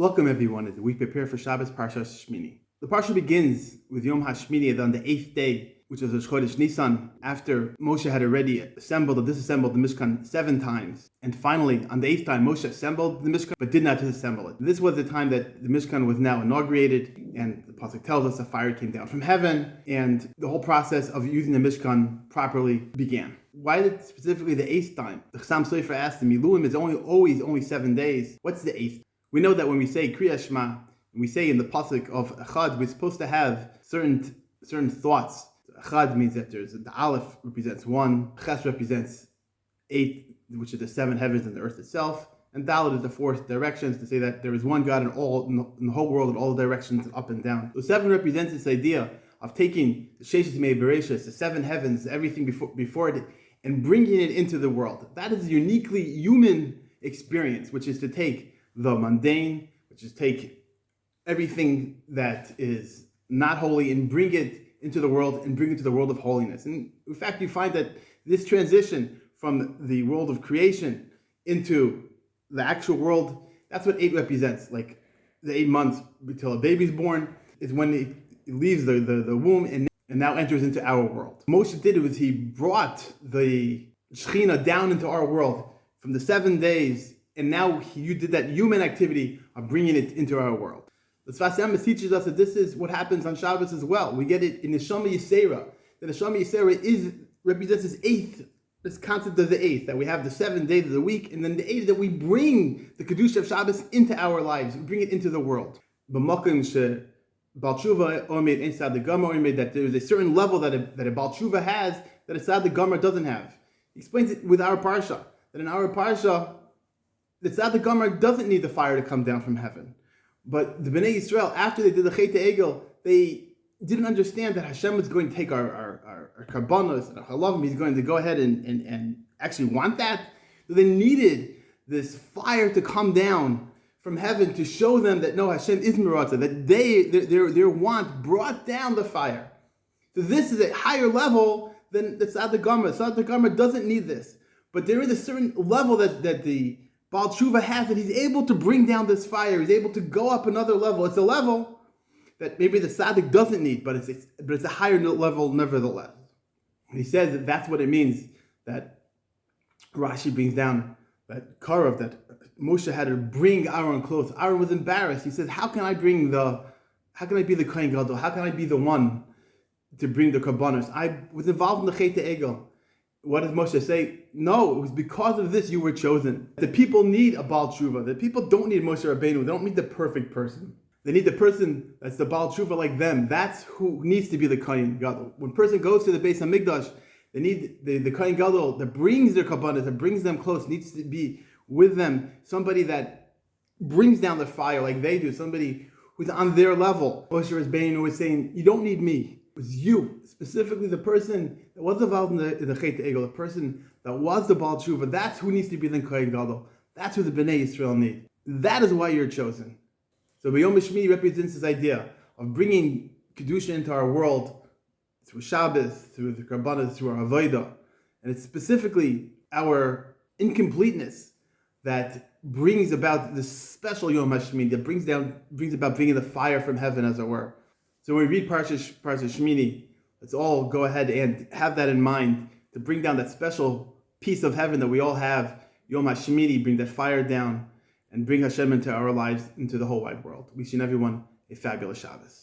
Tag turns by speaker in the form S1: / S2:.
S1: Welcome everyone as we prepare for Shabbos Parashat Shemini. The Parsha begins with Yom HaShmini on the 8th day, which is Rosh Chodesh Nisan, after Moshe had already assembled or disassembled the Mishkan 7 times. And finally, on the 8th time, Moshe assembled the Mishkan, but did not disassemble it. This was the time that the Mishkan was now inaugurated, and the Pasuk tells us a fire came down from heaven, and the whole process of using the Mishkan properly began. Why did specifically the 8th time? The Chassam Sofer asked, the Miluim is only 7 days. What's the 8th? We know that when we say Kriya Shema, we say in the pasuk of Echad, we're supposed to have certain thoughts. Echad means that the Aleph represents 1, Ches represents 8, which is the 7 heavens and the earth itself, and Dalet is the 4 directions, to say that there is one God in the whole world in all directions, up and down. So 7 represents this idea of taking the Sheshes Mei Bereshis, the 7 heavens, everything before it, and bringing it into the world. That is a uniquely human experience, which is to take the mundane, which is take everything that is not holy and bring it into the world and bring it to the world of holiness. And in fact, you find that this transition from the world of creation into the actual world, that's what 8 represents. Like the 8 months until a baby's born is when it leaves the womb and now enters into our world. Moshe did it was he brought the Shekhinah down into our world from the 7 days. And now you did that human activity of bringing it into our world. The Sefas Emes teaches us that this is what happens on Shabbos as well. We get it in Neshama Yisera. The Neshama Yisera represents this concept of the 8th, that we have the 7 days of the week, and then the 8th that we bring the Kedusha of Shabbos into our lives. We bring it into the world. That there is a certain level that a Baal Tshuva has that a Tzaddik Gomer doesn't have. He explains it with our Parsha, that in our Parsha, the Tzaddik Gomer doesn't need the fire to come down from heaven. But the Bnei Yisrael, after they did the Chet Egel, they didn't understand that Hashem was going to take our karbanos and our halavim. He's going to go ahead and actually want that. So they needed this fire to come down from heaven to show them that no, Hashem is Miratza, that their want brought down the fire. So this is a higher level than the Tzaddik Gomer. Tzaddik Gomer doesn't need this. But there is a certain level that the Baal Tshuva has, that he's able to bring down this fire. He's able to go up another level. It's a level that maybe the tzaddik doesn't need, but it's a higher level nevertheless. And he says that that's what it means that Rashi brings down that Karav, that Moshe had to bring Ahron close. Ahron was embarrassed. He says, how can I be the Koahen Gadol? How can I be the one to bring the karbanos? I was involved in the Chet Egel. What does Moshe say? No, it was because of this you were chosen. The people need a Baal Tshuva. The people don't need Moshe Rabbeinu. They don't need the perfect person. They need the person that's the Baal Tshuva like them. That's who needs to be the Koahen Gadol. When a person goes to the Beis HaMikdash, they need the Koahen Gadol that brings their kabbalah, that brings them close, needs to be with them. Somebody that brings down the fire like they do. Somebody who's on their level. Moshe Rabbeinu was saying, you don't need me. It was you, specifically the person that was involved in the Chet Egel, the person that was the Baal Tshuva. That's who needs to be the Koahen Gadol. That's who the Bnei Yisrael need. That is why you're chosen. So Yom HaShmini represents this idea of bringing Kedusha into our world through Shabbos, through the Karbanos, through our Avodah. And it's specifically our incompleteness that brings about this special Yom HaShmini, that brings about bringing the fire from heaven, as it were. So when we read Parashat Shemini, let's all go ahead and have that in mind to bring down that special piece of heaven that we all have. Yom HaShemini, bring that fire down and bring Hashem into our lives, into the whole wide world. Wishing everyone a fabulous Shabbos.